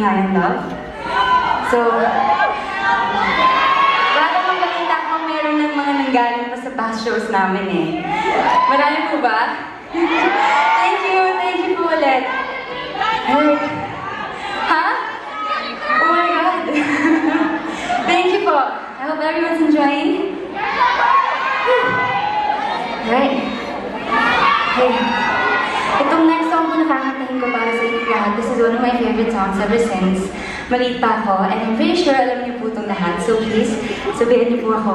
nga yung love. So, wala namang balita kung meron ng mga nanggaling pa sa past shows namin eh. Marami po ba? Thank you po ulit. Hey. Ha? Oh my God. Thank you po. I hope everyone's enjoying. Right. Hey. Itong next song po nakakantahin ko para sa inyo lahat. This is one of my favorite songs ever since maliit pa ako. And I'm pretty sure alam niyo po itong lahat. So please, sabihin niyo po ako.